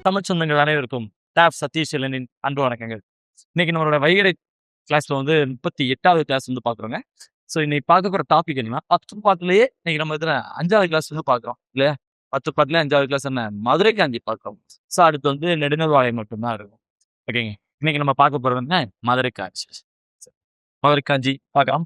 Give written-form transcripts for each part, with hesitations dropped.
தமிழ் சொந்தங்கள் அனைவருக்கும் டாப் சதீஷ் இளனின் அன்பு வணக்கங்கள். இன்னைக்கு நம்மளோட வைகரை கிளாஸ்ல வந்து 38வது கிளாஸ் வந்து பாக்குறோங்க. ஸோ இன்னைக்கு பார்க்க போற டாபிக் என்னன்னா 10 பாட்டுலயே இன்னைக்கு நம்ம இதுல 5வது கிளாஸ் வந்து பாக்குறோம் இல்லையா? 10 பாட்டுல 5வது கிளாஸ் என்ன மதுரை காஞ்சி பார்க்கிறோம். ஸோ அடுத்து வந்து நெடுநல்வாடை மட்டும்தான் இருக்கும். ஓகேங்க. இன்னைக்கு நம்ம பார்க்க போறது என்ன மதுரை காஞ்சி. மதுரை காஞ்சி பார்க்கலாம்.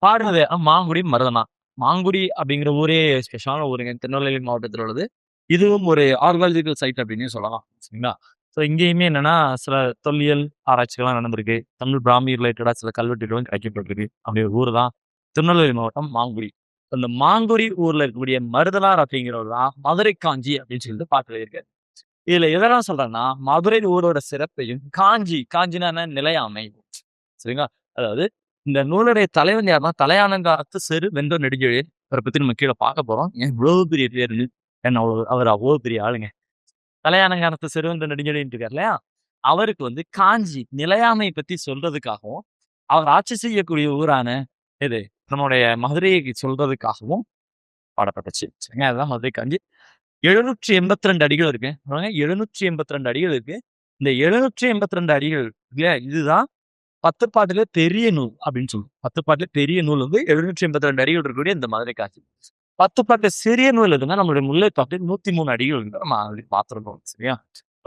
பாடுறது மாங்குடி மருதனா. மாங்குடி அப்படிங்கிற ஊரே ஸ்பெஷலான ஊருங்க. திருநெல்வேலி மாவட்டத்தில் உள்ளது. இதுவும் ஒரு ஆர்காலஜிக்கல் சைட் அப்படின்னு சொல்லலாம். சரிங்களா? ஸோ இங்கேயுமே என்னன்னா சில தொல்லியல் ஆராய்ச்சிகள்லாம் நடந்திருக்கு. தமிழ் பிராமி ரிலேட்டடா சில கல்வெட்டுகளும் கிடைக்கப்பட்டிருக்கு. அப்படி ஒரு ஊர் தான் திருநெல்வேலி மாவட்டம் மாங்குடி. அந்த மாங்குடி ஊர்ல இருக்கக்கூடிய மருதனார் அப்படிங்கிறவர் தான் மதுரை காஞ்சி அப்படின்னு சொல்லிட்டு பாட்டு எழுதியிருக்காரு. இதுல எதெல்லாம் சொல்றேன்னா மதுரை ஊரோட சிறப்பையும் காஞ்சினா என்ன? நிலையாமை. சரிங்களா? அதாவது இந்த நூலுடைய தலைவன் யாருன்னா தலையானங்காலத்து செரு வென்ற நெடுஞ்செழியன். அவரை பத்தி நம்ம கீழே பார்க்க போறோம். ஏன் இவ்வளவு பெரிய பேரு? என்ன அவர் அவ்வளவு பெரிய ஆளுங்க. தலையானங்காலத்து செரு வென்ற நெடுஞ்செழியன் இருக்கார் இல்லையா? அவருக்கு வந்து காஞ்சி நிலையாமை பத்தி சொல்றதுக்காகவும், அவர் ஆட்சி செய்யக்கூடிய ஊரான எது நம்முடைய மதுரையை சொல்றதுக்காகவும் பாடப்பட்டுச்சு. சரிங்க, அதுதான் மதுரை காஞ்சி. 782 அடிகள் இருக்கு. 782 அடிகள் இருக்கு. இந்த 782 அடிகள் இல்லையா? இதுதான் 10 பாட்டுல பெரிய நூல் அப்படின்னு சொல்லுவோம். 10 பாட்டுல பெரிய நூல் வந்து 782 அடிகள் இருக்கக்கூடிய இந்த மதுரை காஞ்சி. 10 பாட்டு சிறிய நூல் எதுன்னா நம்மளுடைய முல்லைப்பாட்டு 103 அடிகள் நம்ம பார்த்துருக்கோம். சரியா?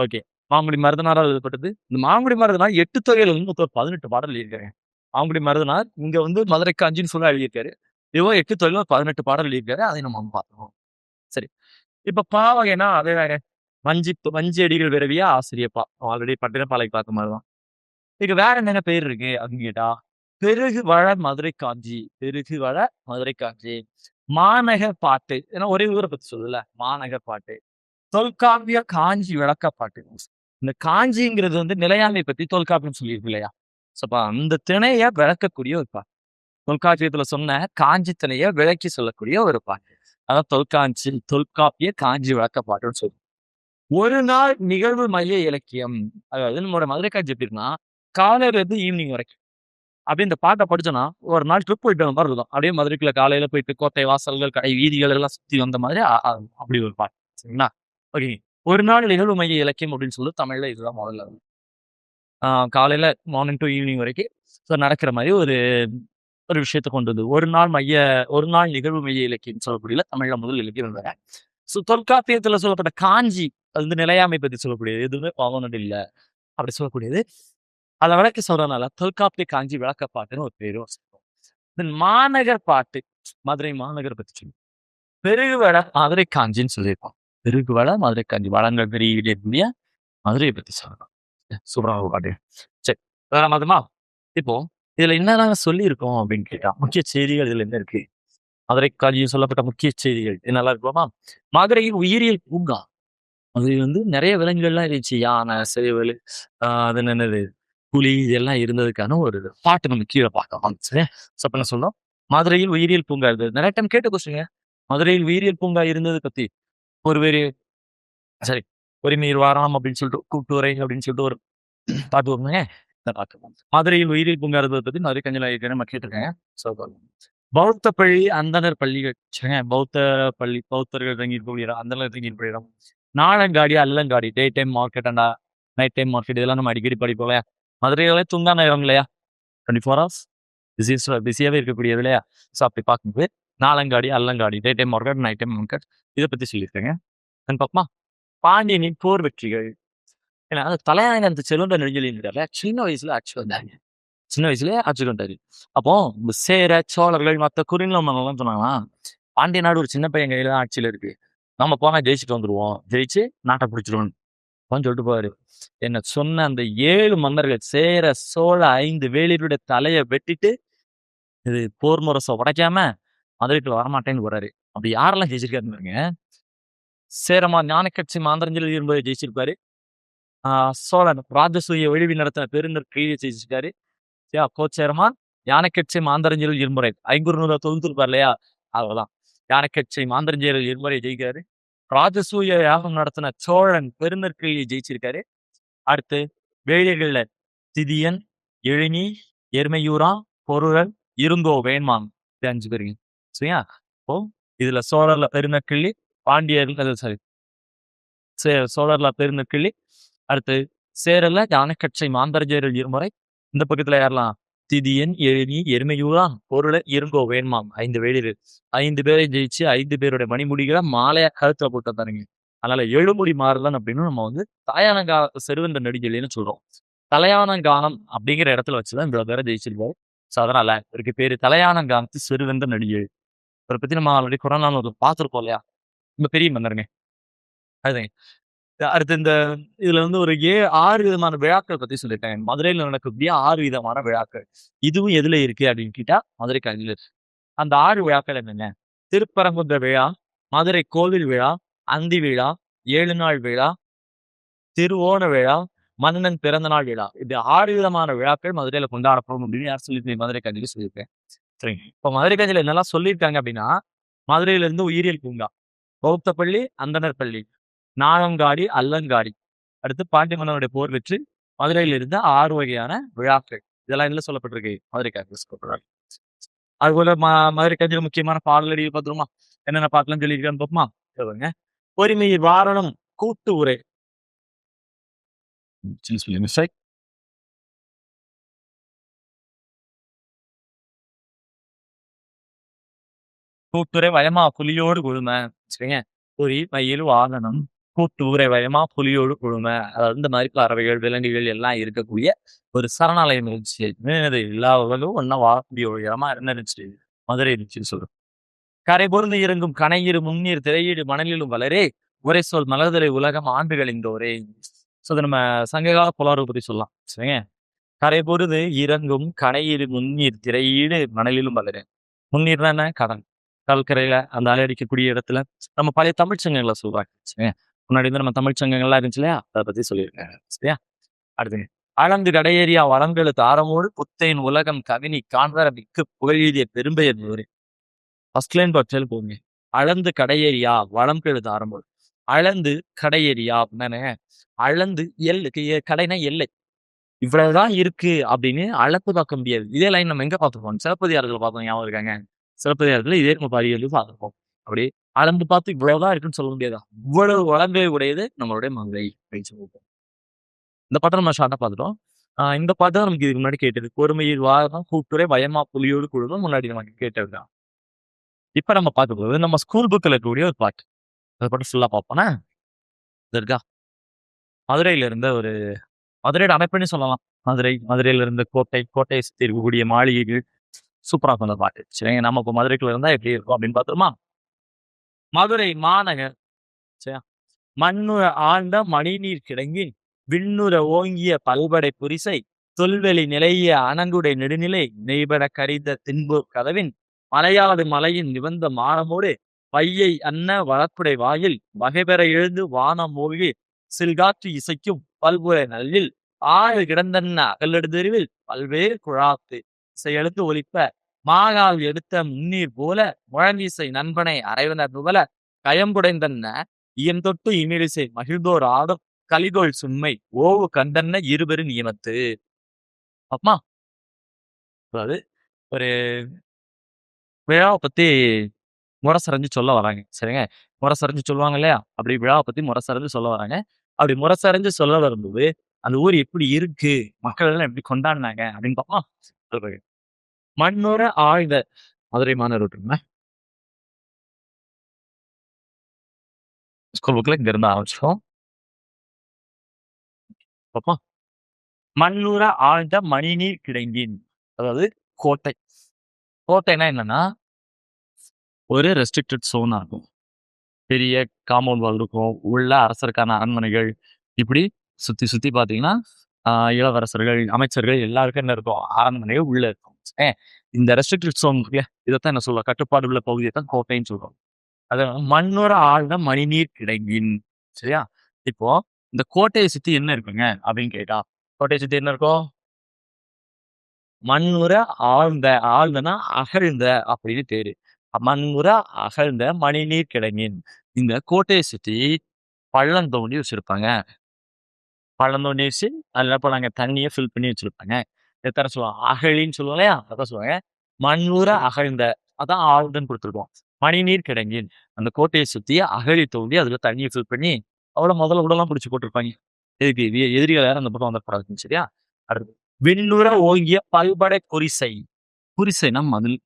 ஓகே. மாங்குடி மருதனாரால் எழுதப்பட்டது. இந்த மாங்குடி மருதனார் 8 தொகையில வந்து மொத்தம் 18 பாடல் எழுதியிருக்காரு. மாங்குடி மருதனார் இங்க வந்து மதுரை காஞ்சின்னு சொல்லி எழுதியிருக்காரு. இவன் 8 தொகையில 18 பாடல் எழுதியிருக்காரு. அதை நம்ம பார்த்துருக்கோம். சரி. இப்ப பா வகைனா அதே வேற. வஞ்சி அடிகள் விரவியா ஆசிரியப்பா. ஆல்ரெடி பட்டினப்பாலைக்கு பார்த்த மாதிரிதான். இதுக்கு வேற என்னென்ன பேர் இருக்கு அப்படின்னு கேட்டா, பெருகு வள மதுரை காஞ்சி, பெருகு வள மதுரை காஞ்சி, மாநகர் பாட்டு. ஏன்னா ஒரே ஊரை பத்தி சொல்லுல, மாநகர் பாட்டு, தொல்காப்பிய காஞ்சி விளக்க பாட்டு. இந்த காஞ்சிங்கிறது வந்து நிலையாமை பத்தி தொல்காப்பியம் சொல்லியிருக்கு இல்லையா? அந்த திணைய விளக்கக்கூடிய ஒரு பாட்டு. தொல்காப்பியத்துல சொன்ன காஞ்சி திணைய விளக்கி சொல்லக்கூடிய ஒரு பாட்டு. அதான் தொல்காப்பிய காஞ்சி விளக்க பாட்டுன்னு சொல்லுவோம். ஒரு நாள் நிகழ்வு மைய இலக்கியம். அதாவது நம்மளோட மதுரை காஞ்சி எப்படின்னா காலையில இருந்து ஈவினிங் வரைக்கும். அப்படியே இந்த பாட்டை படிச்சோன்னா ஒரு நாள் ட்ரிப் போயிட்டு வந்த மாதிரி இருக்கும். அப்படியே மதுரைக்குள்ள காலையில போயிட்டு கோட்டை வாசல்கள், கடை வீதிகள் எல்லாம் சுத்தி வந்த மாதிரி அப்படி ஒரு பாட்டு. சரிங்களா? ஓகே. ஒரு நாள் நிகழ்வு மைய இலக்கியம் அப்படின்னு சொல்லி தமிழ்ல இதுதான் முதல்ல. காலையில மார்னிங் டு ஈவினிங் வரைக்கும் நடக்கிற மாதிரி ஒரு ஒரு விஷயத்த கொண்டு வந்து ஒரு நாள் நிகழ்வு மைய இலக்கியம் சொல்லக்கூடிய தமிழ்ல முதல் இலக்கியம் இருந்தாங்க. தொல்காப்பியத்துல சொல்லப்பட்ட காஞ்சி அது வந்து நிலையாமை பத்தி சொல்லக்கூடியது. எதுவுமே பாவனது இல்லை அப்படி சொல்லக்கூடியது. அதை விளக்கி சொல்றதுனால தொல்காப்பிய காஞ்சி விளக்கப்பாட்டுன்னு ஒரு பேரும் வச்சிருக்கோம். மாநகர் பாட்டு மதுரை மாநகர் பத்தி சொல்லி பெருகுவள மதுரை காஞ்சின்னு சொல்லியிருக்கோம். பெருகுவள மதுரை காஞ்சி வளங்கள் பெரிய மதுரையை பத்தி சொல்லலாம். சூப்பரான பாட்டு. சரி, வேற மதமா இப்போ இதுல என்னென்ன சொல்லியிருக்கோம் அப்படின்னு கேட்டா முக்கிய செய்திகள் இதுல என்ன இருக்கு? மதுரை காஞ்சியில் சொல்லப்பட்ட முக்கிய செய்திகள் என்னெல்லாம் இருக்குமா? மதுரையின் உயிரியல் பூங்கா. அது வந்து நிறைய விலங்குகள்லாம் இருந்துச்சு. யானை, சேவல், அது என்னது புலி இதெல்லாம் இருந்ததுக்கான ஒரு பாட்டு நம்ம கீழே பார்க்கலாம். சரி, என்ன சொல்றோம்? மதுரையில் உயிரியல் பூங்கா இருந்தது. நிறைய டைம் கேட்ட கொஸ்டிங்க. மதுரையில் உயிரியல் பூங்கா இருந்தது பத்தி ஒரு வேறு சரி பொறிமீர் வாராம் அப்படின்னு சொல்லிட்டு கூட்டுரை அப்படின்னு சொல்லிட்டு ஒரு பாட்டு வருங்க. மதுரையில் உயிரியல் பூங்கா இருந்ததை பத்தி மதுரை கஞ்சலா நம்ம கேட்டிருக்கேன். பௌத்த பள்ளி அந்தனர் பள்ளிகள். சரிங்க, பௌத்தர்கள் தங்கி இருக்கக்கூடிய அந்தனர் தங்கி இருக்கக்கூடிய இடம். நாளங்காடி, அல்லங்காடி, day time market and night time market இதெல்லாம் நம்ம அடிக்கடி படிப்போம் இல்லையா? மதுரையிலே தூங்கான இடம் இல்லையா? 24 ஹவர்ஸ் பிஸியாவே இருக்கக்கூடியது இல்லையா? ஸோ அப்படி பார்க்கும்போது நாளங்காடி, அல்லங்காடி, day time market, night time market இதை பத்தி சொல்லியிருக்கேங்க. பார்ப்போமா? பாண்டியனின் போர் வெற்றிகள். ஏன்னா தலையாயனத்து செல்வந்த நெடுஞ்செழியன் சின்ன வயசுல ஆட்சி வந்தாங்க. சின்ன வயசுலயே ஆட்சி வந்தாரு. அப்போ இந்த சேர சோழர்கள் மற்ற குறுநிலமன்னர்கள்லாம் சொன்னாங்கன்னா பாண்டிய நாடு ஒரு சின்ன பையன் கையில தான் ஆட்சியில இருக்கு. நம்ம போனா ஜெயிச்சுட்டு வந்துருவோம். ஜெயிச்சு நாட்டை பிடிச்சிருவோம் சொல்லிட்டு போவாரு. என்ன சொன்ன அந்த 7 மன்னர்கள் சேர சோழ 5 வேளிருடைய தலையை வெட்டிட்டு இது போர் முரசை உடைக்காம மதுரைக்குள்ள வரமாட்டேன்னு போறாரு. அப்படி யாரெல்லாம் ஜெயிச்சிருக்காருங்க? சேரமா ஞானக்கட்சி மாந்தரஞ்சல் இருந்ததை ஜெயிச்சிருப்பாரு. சோழன் ராஜசூய ஒழிவி நடத்தின பெருந்தர் கையை ஜெயிச்சிருக்காரு. கோச்சேரமான் யானைக்கட்சி மாந்தரஞ்சல் இருமுறை 500 தொகுத்துருப்பார் இல்லையா? அவ்வளவுதான். யானைக்கட்சி மாந்தரஞ்சல் இருமுறை ஜெயிக்காரு. ராஜசூய யாகம் நடத்தின சோழன் பெருநற்கையை ஜெயிச்சிருக்காரு. அடுத்து வேளிர்கள்ல திதியன், எழினி, எருமையூரா, பொருளன், இருங்கோ, வேண்மான் 5 பேருங்க. சரியா? இப்போ இதுல சோழர்ல பெருநக்கிள்ளி, பாண்டியர்ல சாரி சோழர்ல பெருநக்கிள்ளி, அடுத்து சேரல்ல யானைக்கச்சை மாந்தரஜேரல் இருமுறை. இந்த பக்கத்துல யாரெல்லாம்? திதியன், எழினி, எருமையூரான், பொருள இருங்கோ வேண்மாம் 5 வேளிரு. 5 பேரை ஜெயிச்சு 5 பேருடைய மணிமுடிகளை மாலையா கழுத்துல போட்டு தருங்க. அதனால எழுமுடி மாறலன் அப்படின்னு நம்ம வந்து தாயானங்காலத்து செருவென்ற நெடுஞ்செழியன்னு சொல்றோம். தலையானங்கானம் அப்படிங்கிற இடத்துல வச்சுதான் இவ்வளவு பேரை ஜெயிச்சிருக்காரு. ஸோ அதனால இவருக்கு பேரு தலையானங்காலத்து செருவென்ற நெடுஞ்செழி. இவரை பத்தி நம்ம ஆல்ரெடி புறநானூறு பார்த்திருப்போம் இல்லையா? ரொம்ப பெரிய மன்னருங்க. அதுதாங்க. அடுத்து இந்த இதுல வந்து ஒரு 6 விதமான விழாக்கள் பத்தி சொல்லியிருக்காங்க. மதுரையில நடக்கக்கூடிய 6 விதமான விழாக்கள். இதுவும் எதுல இருக்கு அப்படின்னு கேட்டா மதுரை காஞ்சியில இருக்கு. அந்த 6 விழாக்கள் என்னங்க? திருப்பரங்குன்ற விழா, மதுரை கோவில் விழா, அந்தி விழா, 7 நாள் விழா, திருவோண விழா, மன்னன் பிறந்த நாள் விழா. இது 6 விதமான விழாக்கள் மதுரையில கொண்டாடப்படும் அப்படின்னு யார் சொல்லி மதுரை காஞ்சியில சொல்லியிருக்கேன். சரிங்க. இப்ப மதுரை காஞ்சியில என்னெல்லாம் சொல்லியிருக்காங்க அப்படின்னா, மதுரையில இருந்து உயிரியல் பூங்கா, பௌத்த பள்ளி, அந்தணர் பள்ளி, நாளங்காடி, அல்லங்காடி, அடுத்து பாண்டிய மன்னனுடைய போர் வெற்றி, மதுரையில் இருந்த 6 வகையான விழாக்கள். இதெல்லாம் இதுல சொல்லப்பட்டிருக்கு மதுரை காங்கிரஸ். அதுபோல மதுரை காஞ்சியில முக்கியமான பாடலடி பார்த்துருமா? என்னென்ன பாட்டுலாம் சொல்லியிருக்கான்னு பார்ப்போமா? சொல்லுங்க. பொறுமையில் வாரணம் கூட்டு உரை. கூட்டுரை வயமா புலியோடு குழும. சரிங்க. பொறி மயில் வாகனம் கூட்டுரை வயமா புலியோடு குழும. அதாவது இந்த மாதிரி பறவைகள் விலங்குகள் எல்லாம் இருக்கக்கூடிய ஒரு சரணாலயம் இருந்துச்சு. எல்லா உலகம் ஒன்னா வாழக்கூடிய ஒரு இடமா இருந்துச்சு மதுரை இருந்துச்சு சொல்றோம். கரை பொருந்து இறங்கும் கனையிரு முன்னீர் திரையீடு மணலிலும் வளரே உரை சொல் மலர்தலை உலகம் ஆண்டுகள் இந்தோரே. ஸோ நம்ம சங்ககால புலவரை பத்தி சொல்லலாம். சரிங்க. கரை பொருது இறங்கும் கனையிரு முன்னீர் திரையீடு மணலிலும் வளரே. முன்னீர்னா என்ன? கடல். கடற்கரையில அந்த அலை அடிக்கக்கூடிய இடத்துல நம்ம பழைய தமிழ் சங்கங்களை சொல்றாங்க. சரியா? முன்னாடி வந்து நம்ம தமிழ் சங்கங்கள்லாம் இருந்துச்சு இல்லையா? அதை பத்தி சொல்லியிருக்காங்க. சரியா? அடுத்து அளந்து கடையேறியா வளங்கெழு தாரமோடு புத்தையின் உலகம் கவினி காண்பர மிக்க புகழெழுதிய பெரும்பெயர் நூறு. ஃபர்ஸ்ட் லைன் பற்றியல் போங்க. அளந்து கடையேறியா வளம் கெழு தாரமோடு. அளந்து கடையேறியா அப்படின்னானே, அளந்து கடைனா எல்லை. இவ்வளவுதான் இருக்கு அப்படின்னு அளப்பு பார்க்க முடியாது. இதே லைன் நம்ம எங்க பார்த்துருப்போம்? சிலப்பதிகாரத்துல பார்த்தோம், ஞாபகம் இருக்காங்க? சிலப்பதிகாரத்துல இதே நம்ம பாரியல் பார்த்துருப்போம். அப்படி அளந்து பார்த்து இவ்வளவுதான் இருக்குன்னு சொல்ல முடியாதா? இவ்வளவு வளங்களை உடையது நம்மளுடைய மதுரை பயிற்சி. இந்த பாட்டை நம்ம ஷார்ட்டா பார்த்துட்டோம். இந்த பாட்டு தான் நமக்கு இதுக்கு முன்னாடி கேட்டது. பொறுமையில் வாரம் கூட்டுரை வயமா புலியோடு குழுதும் முன்னாடி நமக்கு கேட்டதுதான். இப்ப நம்ம பார்க்க போகுது நம்ம ஸ்கூல் புக்ல இருக்கக்கூடிய ஒரு பாட்டு. அதை பாட்டு ஃபுல்லா பார்ப்போம்னா இருக்கா? மதுரையில இருந்த ஒரு மதுரையோட அமைப்புன்னு சொல்லலாம். மதுரையில இருந்த கோட்டையை சுத்தி இருக்கக்கூடிய மாளிகைகள் சூப்பரா சொன்ன பாட்டு. சரிங்க. நம்ம இப்போ மதுரைக்குள்ள இருந்தா எப்படி இருக்கும் அப்படின்னு பார்த்தோமா? மதுரை மாநகர். சரியா? மண்ணுற ஆழ்ந்த மணிநீர் கிடங்கி விண்ணுற ஓங்கிய பல்படை புரிசை தொல்வெளி நிலைய அணங்குடை நெடுநிலை நெய்பட கரிந்த தின்பூர் கதவின் மலையாடு மலையின் நிபந்த மானமோடு பையை அன்ன வளர்ப்புடை வாயில் வகைபெற எழுந்து வானம் மூழ்கி சில்காற்று இசைக்கும் பல்புரை நல்லில் ஆறு கிடந்தன்ன அகலெடுதெருவில் பல்வேறு குழாத்து இசையெழுத்து ஒலிப்ப மாகால் எடுத்த முன்னீர் போல முழங்கீசை நண்பனை அரைவனர் நுவல கயம்புடைந்தன்ன இயன் தொட்டு இமிழிசை மகிழ்ந்தோர் ஆடும் கலிகோள் சுண்மை ஓவு கண்டன்ன இருபெரு நியமத்து. அப்பமா அதாவது ஒரு விழாவை பத்தி முரசறிஞ்சு சொல்ல வராங்க. சரிங்க. முரசறிஞ்சு சொல்லுவாங்க இல்லையா? அப்படி விழாவை பத்தி முரசறிஞ்சு சொல்ல வராங்க. அப்படி முரசறிஞ்சு சொல்ல வரும்போது அந்த ஊர் எப்படி இருக்கு, மக்கள் எல்லாம் எப்படி கொண்டாடினாங்க அப்படின்னு பார்ப்போம். சொல்றேன். மண்ணுற ஆழ்ந்த மதுரை மாநகர் விட்டுருங்க. ஸ்கூல் புக்ல இங்க இருந்து ஆரம்பிச்சோம். பார்ப்போம். மண்ணுற ஆழ்ந்த மணிநீர் கிடங்கின், அதாவது கோட்டை. கோட்டைனா என்னன்னா ஒரு ரெஸ்ட்ரிக்டட் சோனா இருக்கும். பெரிய காம்பவுண்ட் வால் இருக்கும். உள்ள அரசருக்கான அரண்மனைகள் இப்படி சுத்தி சுத்தி பாத்தீங்கன்னா இளவரசர்கள், அமைச்சர்கள் எல்லாருக்கும் என்ன இருக்கும்? அரண்மனைகள் உள்ள இருக்கும். இந்த ரெஸ்ட்ரிக்டட் சோன் இதைத்தான் என்ன சொல்லுவோம்? கட்டுப்பாடு உள்ள பகுதியை தான் கோட்டைன்னு சொல்றோம். அது மண்ணோட ஆழ்ந்த மணிநீர் கிடங்கின். சரியா? இப்போ இந்த கோட்டையை சுத்தி என்ன இருக்குங்க அப்படின்னு கேட்டா, கோட்டையை சுத்தி என்ன இருக்கும்? மண்ணுற ஆழ்ந்த, ஆழ்ந்தனா அகழ்ந்த அப்படின்னு பேரு. மண்ணுற அகழ்ந்த மணிநீர் கிடங்கின். இந்த கோட்டையை சுத்தி பள்ளம் தோண்டி வச்சிருப்பாங்க. பள்ளம் தோண்டி வச்சு அதுல இப்போ நாங்க தண்ணியை ஃபில் பண்ணி வச்சிருப்பாங்க. எத்தனை சொல்லுவாங்க? அகழின்னு சொல்லுவோம் இல்லையா? அதான் சொல்லுவாங்க. மண்ணுற அகழ்ந்த, அதான் ஆழ்ந்தன்னு கொடுத்துருக்கோம். மணிநீர் கிடங்கில் அந்த கோட்டையை சுத்தி அகழி தோண்டி அதுல தண்ணியை ஃபில் பண்ணி அவ்வளவு முதல்ல உடலாம் பிடிச்சு போட்டிருப்பாங்க. எதுக்கு எதிரிகள் யாரும் அந்த பக்கம் வந்துடக்கூடாதுன்னு. சரியா? அடுத்து விண்ணுற ஓங்கிய பல்படை குறிசை. குறிசைனா மதில்.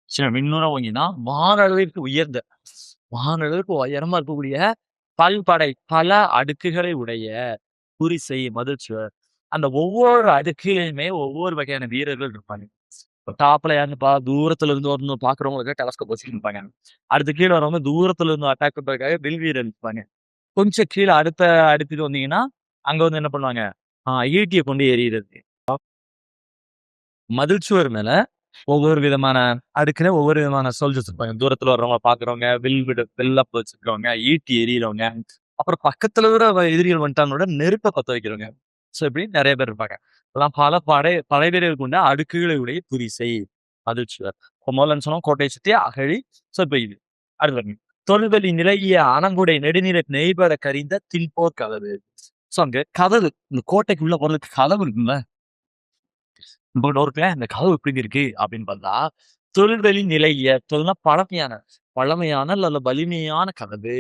சரி, விண்ணுற ஓங்கினா வானளவிற்கு உயர்ந்த, வானளவிற்கு உயரமா இருக்கக்கூடிய பல்படை பல அடுக்குகளை உடைய குறிசை மதில் சுவர். அந்த ஒவ்வொரு அடுக்கிலுமே ஒவ்வொரு வகையான வீரர்கள் இருப்பாங்க. டாப்ல யாருன்னு தூரத்துல இருந்து வரணும் பாக்குறவங்களுக்கு டெலஸ்கோப் வச்சு இருப்பாங்க. அடுத்து கீழே வரவங்க தூரத்துல இருந்து அட்டாக் பண்றதுக்காக வில் வீரர் இருப்பாங்க. கொஞ்சம் கீழே அடுத்த அடுத்துட்டு வந்தீங்கன்னா அங்க வந்து என்ன பண்ணுவாங்க, ஈட்டியை கொண்டு எறிகிறது. மதில் சுவர் மேல ஒவ்வொரு விதமான அடுக்குல ஒவ்வொரு விதமான சோல்ஜர்ஸ் இருப்பாங்க. தூரத்துல வர்றவங்க பாக்குறவங்க, வில்லப் வச்சிருக்கவங்க, ஈட்டி எறிகிறவங்க, அப்புறம் பக்கத்துல இருக்கிற எதிரிகள் வந்துட்டாங்களோட நெருப்பை பத்த வைக்கிறவங்க. சோ இப்படி நிறைய பேர் இருப்பாங்க. எல்லாம் பல படை வீரர்கள் கொண்ட அடுக்குகளை உடைய குறிசை மதில் சுவர். முதல்ல சொன்னோம் கோட்டையை சுத்தி அகழி. சோ இப்ப இது அடுத்து தொல்வெளி நிலைய அணங்குடை நெடுநிற நெய்பட கரிந்த தில்போர் கதவு. சோ அங்க கதவு, இந்த கோட்டைக்குள்ள போறதுக்கு கதவு இருக்குல்ல, இப்போ டோருக்குள்ள இந்த கதவு எப்படி இருக்கு அப்படின்னு பார்த்தா, தொல்வெளி நிலைய தொல்னா பழமையான, பழமையான அல்ல வலிமையான கதவு.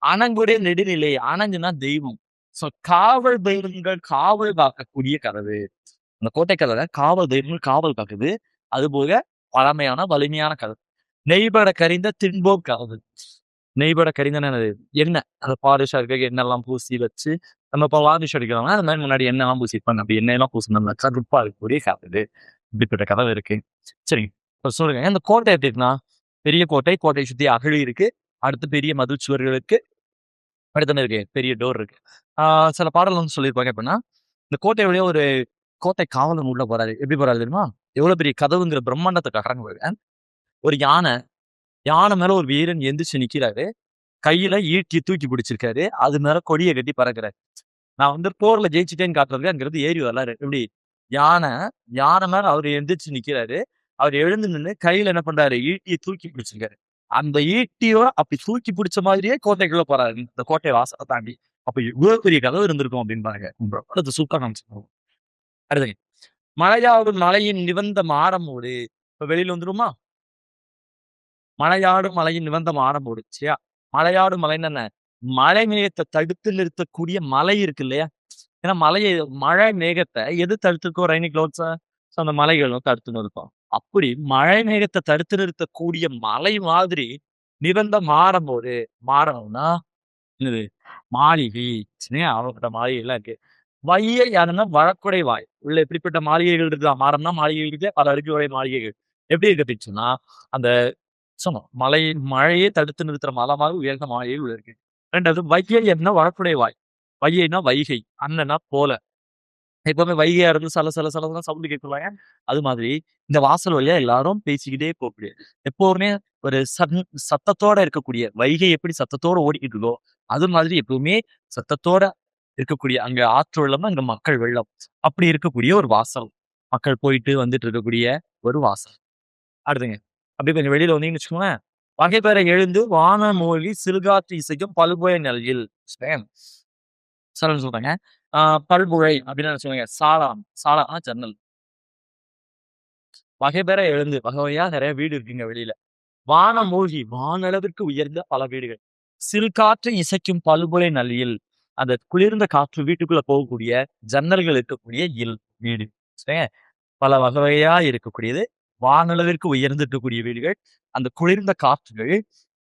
அணங்குடைய நெடுநிலை, அணங்குனா தெய்வம். சோ காவல் தெய்வங்கள் காவல் காக்கக்கூடிய கதவு. அந்த கோட்டை கதவை காவல் தெய்வங்கள் காவல் காக்குது. அது போக பழமையான வலிமையான கதவு. நெய்பட கரிந்த தின்போர் கதவு. நெய்பட கரிந்தன என்னது? எண்ணெய். அந்த பாலிஷ் இருக்க எண்ணெய்லாம் பூசி வச்சு நம்ம இப்போ வார்னிஷ் அடிக்கிறோம்னா அந்த மாதிரி முன்னாடி எண்ணெய்லாம் பூசிருப்பாங்க. அப்படி எண்ணெயெல்லாம் பூசினோம்னா கருப்பா இருக்கக்கூடிய கதவு. இப்படிப்பட்ட கதவு இருக்கு. சரிங்க. இப்ப சொல்லுங்க இந்த கோட்டை எப்படி இருக்குன்னா, பெரிய கோட்டை, கோட்டையை சுத்தி அகழி இருக்கு. அடுத்து பெரிய மதில் சுவர்கள் இருக்கு. அடுத்து என்ன இருக்கு? பெரிய டோர் இருக்கு. சில பாடல் வந்து சொல்லியிருப்பாங்க எப்படின்னா, இந்த கோட்டை வழியா ஒரு கோட்டை காவலன் உள்ள போறாரு. எப்படி போறாரு தெரியுமா? எவ்வளவு பெரிய கதவுங்கிற பிரம்மாண்டத்தை காட்டுறாங்க பாருங்க. ஒரு யானை, யானை மேல ஒரு வீரன் எந்திரிச்சு நிக்கிறாரு. கையில ஈட்டி தூக்கி பிடிச்சிருக்காரு. அது மேல கொடியை கட்டி பறக்குறாரு. நான் வந்து போர்ல ஜெயிச்சுட்டேன்னு காட்டுறதுக்கு அங்கிருந்து ஏறி வரலாரு. எப்படி? யானை, யானை மேல அவரு எந்திரிச்சு நிக்கிறாரு. அவர் எழுந்து நின்னு கையில என்ன பண்றாரு? ஈட்டியை தூக்கி பிடிச்சிருக்காரு. அந்த ஈட்டியோட அப்படி தூக்கி பிடிச்ச மாதிரியே கோட்டைக்குள்ள போறாரு. இந்த கோட்டை வாசலை தாண்டி. அப்ப இவ்வளவு பெரிய கதவு இருந்திருக்கும் அப்படின்னு பாருங்க. அடுத்து சூப்பரா காமிச்சிருக்கோம். அடுத்து மலையாடும் மலையின் நிவந்த மாடமோடு. இப்ப வெளியில வந்துருமா? மலையாடும் மலையின் நிவந்த மாடமோடு. சரியா? மலையாடும் மலைன்னு என்ன? மழை மேகத்தை தடுத்து நிறுத்தக்கூடிய மலை இருக்கு இல்லையா? ஏன்னா மழை மேகத்தை எது தடுத்துருக்கோம்? ரெய்னி கிளவுட்ஸ. சோ அந்த மலைகளும் தடுத்து நிறுத்தும். அப்படி மழை மேகத்தை தடுத்து நிறுத்தக்கூடிய மலை மாதிரி நிவந்த மாடமோடு. மாடம்னா என்னது? மாளிகை. சரியா? அவங்ககிட்ட மாளிகை எல்லாம் இருக்கு. வையை யாருன்னா வழக்குடை வாய். உள்ள எப்படிப்பட்ட மாளிகைகள் இருக்குதா? மாடம்னா மாளிகை இருக்கு. பல அடுக்குடைய மாளிகைகள். எப்படி இருக்கு அப்படின்னு சொன்னா, அந்த சொன்னோம். மழையே தடுத்து நிறுத்துற மலை மாதிரி உயர்ந்த மாளிகைகள் உள்ள இருக்கு. 2வது வையை என்ன வழக்குடை வாய். வையைனா வைகை. அண்ணன்னா போல. எப்பவுமே வைகையா இருந்து சல சல சலன்னு சவுண்ட் கேட்குவாங்க. அது மாதிரி இந்த வாசல் வழியா எல்லாரும் பேசிக்கிட்டே போகக்கூடிய, எப்பவுமே ஒரு சத்தத்தோட இருக்கக்கூடிய வைகை எப்படி சத்தத்தோட ஓடிக்கிட்டு இருக்கோ, அது மாதிரி எப்பவுமே சத்தத்தோட இருக்கக்கூடிய அங்க ஆற்று வெள்ளம்னா அங்க மக்கள் வெள்ளம். அப்படி இருக்கக்கூடிய ஒரு வாசல். மக்கள் போயிட்டு வந்துட்டு இருக்கக்கூடிய ஒரு வாசல். அடுத்துங்க. அப்படியே கொஞ்சம் வெளியில வந்தீங்கன்னு வச்சுக்கோங்களேன். வகைபெற எழுந்து வான மூழ்கி சிறுகாற்று இசைக்கும் பல்புய நெல்லில். சொல்றாங்க. பல்புழை அப்படின்னு சொல்லுவாங்க. சாலானா ஜன்னல். வகைபெற எழுந்து வகை வகையா நிறைய வீடு இருக்குங்க வெளியில. வானம் மூழ்கி வானளவிற்கு உயர்ந்த பல வீடுகள். சிறு காற்று இசைக்கும் பல்புலை நல்லியில். அந்த குளிர்ந்த காற்று வீட்டுக்குள்ள போகக்கூடிய ஜன்னல்கள் இருக்கக்கூடிய வீடு. சரியா? பல வகை வகையா இருக்கக்கூடியது. வானளவிற்கு உயர்ந்து இருக்கக்கூடிய வீடுகள். அந்த குளிர்ந்த காற்றுகள்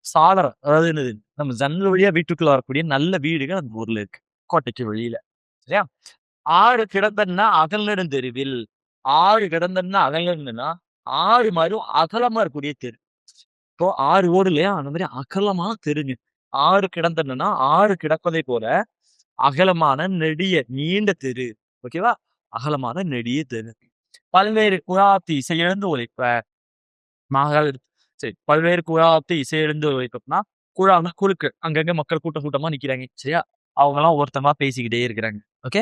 சாளரம், அதாவது என்னது? நம்ம ஜன்னல் வழியா வீட்டுக்குள்ள வரக்கூடிய நல்ல வீடுகள் அந்த ஊர்ல இருக்கு. கோட்டைக்கு வெளியில. சரியா? ஆறு கிடந்தன்னா அகல் நெடுந்தெருவில். ஆறு கிடந்தன்னா அகல் நெடுந்தன்னா ஆறு மாதிரி அகலமா இருக்கக்கூடிய தெரு. இப்போ ஆறு ஓடு இல்லையா? அந்த மாதிரி அகலமான தெருங்க. ஆறு கிடந்தன்னா ஆறு கிடப்பதை போல அகலமான நெடிய நீண்ட தெரு. ஓகேவா? அகலமான நெடிய தெரு. பல்வேறு குழாத்து இசையெழுந்து ஒலிப்ப. மகள் சரி, பல்வேறு குழாத்து இசையெழுந்து ஒலிப்பனா குழான்னா குழுக்கள். அங்கங்க மக்கள் கூட்டம் கூட்டமா நிக்கிறாங்க. சரியா? அவங்கலாம் ஒருத்தமா பேசிக்கிட்டே இருக்கிறாங்க. ஓகே?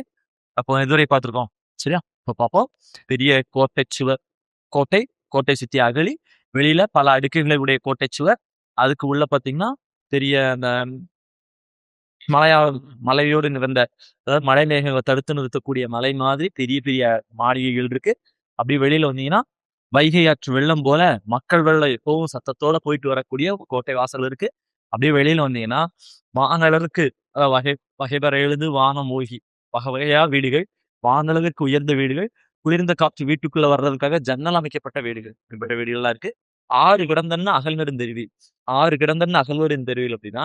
அப்போ இதுவரை பார்த்திருக்கோம். சரியா? இப்ப பார்ப்போம். பெரிய கோட்டை சுவர். கோட்டை, கோட்டை சுத்தி அகழி, வெளியில பல அடுக்குகளை உடைய கோட்டை சுவர். அதுக்கு உள்ள பார்த்தீங்கன்னா, பெரிய அந்த மலையா மலையோடு நிறந்த, அதாவது மழை மேகங்களை தடுத்து நிறுத்தக்கூடிய மலை மாதிரி பெரிய பெரிய மாளிகைகள் இருக்கு. அப்படி வெளியில வந்தீங்கன்னா, வைகை ஆற்று வெள்ளம் போல மக்கள் வெள்ளம் எப்பவும் சத்தத்தோட போயிட்டு வரக்கூடிய கோட்டை வாசல் இருக்கு. அப்படியே வெளியில வந்தீங்கன்னா, வானளவுக்கு வகை வகைபெற எழுது வானம் மூழ்கி வகை வகையா வீடுகள், வானளவுக்கு உயர்ந்த வீடுகள், குளிர்ந்த காற்று வீட்டுக்குள்ள வர்றதுக்காக ஜன்னல் அமைக்கப்பட்ட வீடுகள். இப்படிப்பட்ட வீடுகள்லாம் இருக்கு. 6 கிடந்தன்னு அகழ்நெடுந்தெருவி. 6 கிடந்தன்னு அகழ்நெடுந்தெருவில் அப்படின்னா,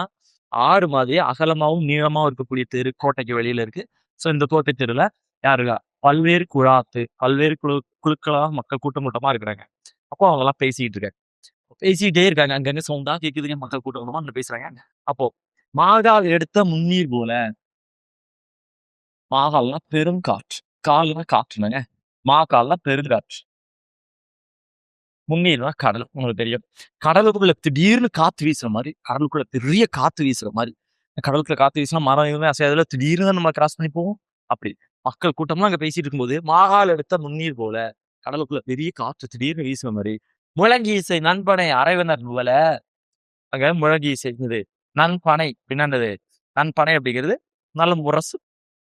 6 மாதிரி அகலமாவும், நீளமாவும் இருக்கக்கூடிய தெரு கோட்டைக்கு வெளியில இருக்கு. ஸோ இந்த கோட்டை தெருல யாருங்க? பல்வேறு குழாத்து, பல்வேறு குழுக்களா மக்கள் கூட்டம் கூட்டமா இருக்கிறாங்க. அப்போ அவங்கலாம் பேசிட்டு இருக்காங்க. பேசிட்டே இருக்காங்க. அங்கங்க சவுண்டா கேக்குதுங்க. மக்கள் கூட்டம் கூட்டமா அங்க பேசுறாங்க. அப்போ மாகால் எடுத்த முன்னீர் போல மாகால்னா பெருங்காற்று. கால்னா காற்றுனங்க. மாகால்னா பெருங்காற்று. முன்னீர்னா கடல். உங்களுக்கு தெரியும். கடலுக்குள்ள திடீர்னு காத்து வீசுற மாரி, கடலுக்குள்ள பெரிய காத்து வீசுற மாரி. கடலுக்குள்ள காத்து வீசினா மரம் எதுவுமே அசையாதுல. திடீர்னு நம்ம கிராஸ் பண்ணி போவோம். அப்படி. மக்கள் கூட்டம்லாம் அங்க பேசிட்டு இருக்கும்போது, மாகால் எடுத்த முன்னீர் போல, கடலுக்குள்ள பெரிய காற்று திடீர்னு வீசுற மாரி, முழங்கி இசை நண்பனை அறைவனர் போல, அங்க முழங்கி இசைக்குது. நன்பனை அப்படின்னா என்னது? நன்பனை அப்படிங்கிறது நல்ல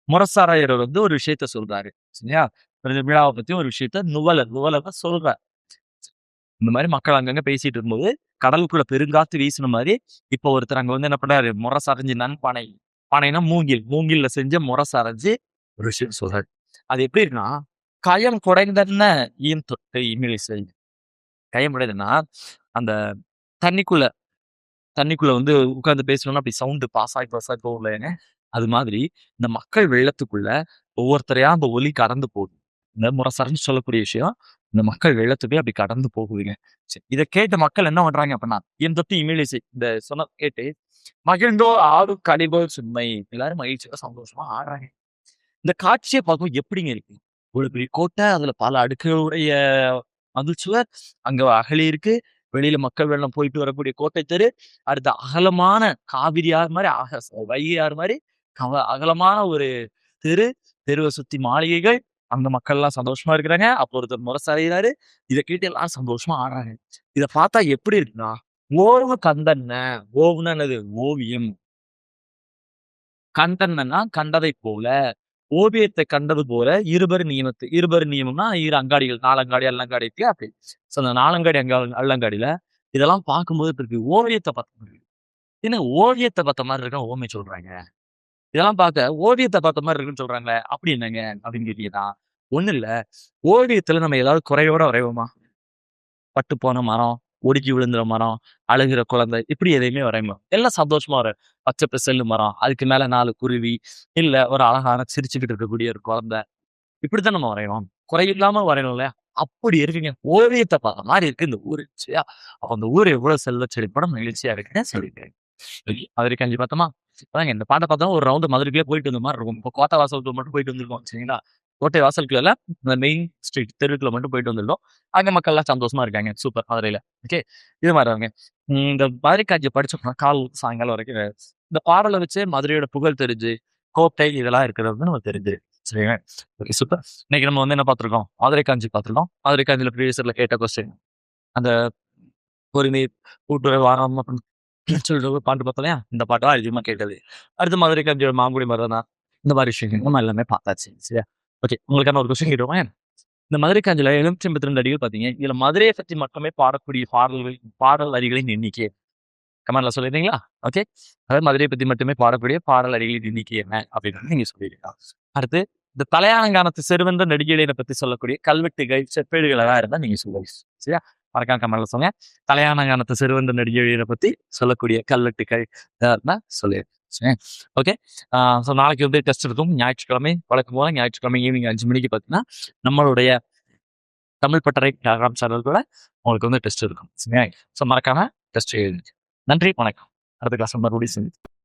முரசறையர் வந்து ஒரு விஷயத்த சொல்றாரு. சரியா? இந்த விழாவை பத்தி ஒரு விஷயத்த நுவலர் சொல்றார். இந்த மாதிரி மக்கள் அங்கங்க பேசிட்டு இருக்கும்போது, கடலுக்குள்ள பெருங்காத்து வீசுன மாரி, இப்ப ஒருத்தர் அங்க வந்து என்ன பண்றாரு? முரசறைஞ்சு நன்பனை. பனைனா மூங்கில்ல செஞ்ச முரசறைஞ்சு ஒரு விஷயம் சொல்றாரு. அது எப்படி இருக்குன்னா, கயம் குடைந்தன்ன ஈன் தொட்டு இமிழிசை. கயம் குடைந்தன்னா, அந்த தண்ணிக்குள்ள தண்ணிக்குள்ள வந்து உட்கார்ந்து பேசணும்னா அப்படி சவுண்ட் பாஸ் ஆகி போகும்லங்க. அது மாதிரி இந்த மக்கள் வெள்ளத்துக்குள்ள ஒவ்வொருத்தரையா அந்த ஒலி கடந்து போகுது. இந்த முரசறைன்னு சொல்லக்கூடிய விஷயம் இந்த மக்கள் வெள்ளத்துக்கே அப்படி கடந்து போகுதுங்க. சரி, இதை கேட்ட மக்கள் என்ன பண்றாங்க அப்படின்னா என் தொட்டு இமிழிசை இந்த சொன்ன கேட்டு மகிழ்ந்தோ ஆடும் கனிபோல் சும்மை எல்லாரும் மகிழ்ச்சியா சந்தோஷமா ஆடுறாங்க. இந்த காட்சியை பார்க்கும் எப்படிங்க இருக்கு? ஒரு பெரிய கோட்டை, அதுல பல அடுக்குகளுடைய மதில்சுவர், அங்க அகழி இருக்கு. வெளியில மக்கள் வெள்ளம் போயிட்டு வரக்கூடிய கோட்டை தெரு. அடுத்து அகலமான காவிரி ஆறு மாரி வைகை ஆறு மாரி அகலமான ஒரு தெரு. தெருவை சுத்தி மாளிகைகள். அந்த மக்கள் எல்லாம் சந்தோஷமா இருக்கிறாங்க. அப்போ ஒருத்தர் முரசறையிறாரு. இதை கேட்டு எல்லாரும் சந்தோஷமா ஆடுறாங்க. இதை பார்த்தா எப்படி இருக்குன்னா, ஓர்வு கந்தன்ன ஓவுன்னா என்னது? ஓவியம். கண்டன்னா கண்டதை போல. ஓவியத்தை கண்டது போல இருபரு நியமம்னா இரு அங்காடிகள் 4 அங்காடி அல்லங்காடி இருக்கு அப்படி. ஸோ அந்த 4 அங்காடி அல்லங்காடியில இதெல்லாம் பார்க்கும்போது இருக்கு ஓவியத்தை பார்த்த மாதிரி. என்ன ஓவியத்தை பார்த்த மாதிரி இருக்க ஓமை சொல்றாங்க. இதெல்லாம் பார்க்க ஓவியத்தை பார்த்த மாதிரி இருக்குன்னு சொல்றாங்களே அப்படி என்னங்க அப்படின்னு கேட்டீங்கன்னா ஒண்ணும் இல்ல. ஓவியத்துல நம்ம ஏதாவது குறையோட வரைவோமா? பட்டு போன மரம், ஒடுக்கி விழுந்துற மரம், அழுகிற குழந்தை இப்படி எதையுமே வரையணும். எல்லாம் சந்தோஷமா வரும். பச்சை பசேல்னு மரம், அதுக்கு மேல 4 குருவி, இல்ல ஒரு அழகான சிரிச்சுக்கிட்டு இருக்கக்கூடிய ஒரு குழந்தை. இப்படித்தான் நம்ம வரையணும். குறையில்லாம வரையணும் இல்லையா? அப்படி இருக்குங்க. ஓவியத்தை பார்த்த மாதிரி இருக்கு இந்த ஊரு. சரியா? அப்ப அந்த ஊர் எவ்வளவு செல்வ செழிப்போட மகிழ்ச்சியா இருக்குன்னு சொல்லியிருக்காரு. மதுரை காஞ்சி பார்த்தோமா? அதாங்க இந்த பாட்டை பார்த்தா ஒரு ரவுண்டு மதுரைக்குள்ளே போயிட்டு வந்த மாதிரி இருக்கும். இப்போ கோட்டை வாசலுக்கு மட்டும் போயிட்டு வந்திருக்கோம். சரிங்களா? கோட்டை வாசலுக்குள்ள இந்த மெயின் ஸ்ட்ரீட் தெருவுக்குள்ள மட்டும் போயிட்டு வந்திருக்கோம். அங்க மக்கள் எல்லாம் சந்தோஷமா இருக்காங்க. சூப்பர் மதுரையில. ஓகே. இது மாதிரி தாங்க. இந்த மதுரை காஞ்சியை படிச்சோம்னா சாயங்காலம் வரைக்கும் இந்த பாடலை வச்சு மதுரையோட புகழ் தெரிஞ்சு, கோட்டை இதெல்லாம் இருக்கிறது வந்து நம்ம தெரிஞ்சு. சரிங்களா? Okay super. இன்னைக்கு நம்ம வந்து என்ன பார்த்திருக்கோம்? மதுரை காஞ்சி பார்த்திருக்கோம். மதுரை காஞ்சியில ப்ரீவியஸ்ல கேட்ட கொஸ்டின். அந்த ஒரு நீர் கூட்டுறவு வாரம் அப்படின்னு சொல்லிட்டு ஒரு பாட்டு பார்த்தோம் இல்லையா? இந்த பாட்டு தான் அதிகமா கேட்டது. அடுத்து மதுரை காஞ்சியோட மாங்குடி மருதனா இந்த மாதிரி விஷயங்கள் நம்ம எல்லாமே பார்த்தாச்சு. சரியா? ஓகே. உங்களுக்கான ஒரு கொஸ்டின் கேட்டுருவோம். இந்த மதுரை காஞ்சியில 782 அடிகள் பார்த்தீங்க. இதுல மதுரையை பற்றி மட்டுமே பாடக்கூடிய பாடல் வரிகளின் எண்ணிக்கை கமெண்ட்ல சொல்லிடுறீங்களா? ஓகே. அதாவது மதுரையை பத்தி மட்டுமே பாடக்கூடிய பாடல் அடிகளின் எண்ணிக்கை என்ன அப்படின்னு நீங்க சொல்லிடுறீங்க. அடுத்து இந்த தலையானங்கானத்து செருவென்ற நெடுஞ்செழியனை பத்தி சொல்லக்கூடிய கல்வெட்டுகள், செப்பேடுகள் எல்லாம் இருந்தா நீங்க சொல்லுங்க. சரியா? மறக்காம கமெண்ட்ல சொல்லுங்க. தலையானங்கானத்து செருவென்ற நெடுஞ்செழியனை பத்தி சொல்லக்கூடிய கல்வெட்டுகள் இருந்தா சொல்லிடுங்க. ஓகே. ஸோ நாளைக்கு வந்து டெஸ்ட் இருக்கும். ஞாயிற்றுக்கிழமை வழக்கம் போல ஞாயிற்றுக்கிழமை ஈவினிங் 5 மணிக்கு பார்த்தீங்கன்னா நம்மளுடைய தமிழ் பட்டறை டெலகிராம் சேனல் கூட உங்களுக்கு வந்து டெஸ்ட் இருக்கும். சரியா? ஸோ மறக்காம டெஸ்ட் எழுதுங்க. நன்றி, வணக்கம். அடுத்த கிளாஸ் மறுபடியும் சந்திப்போம்.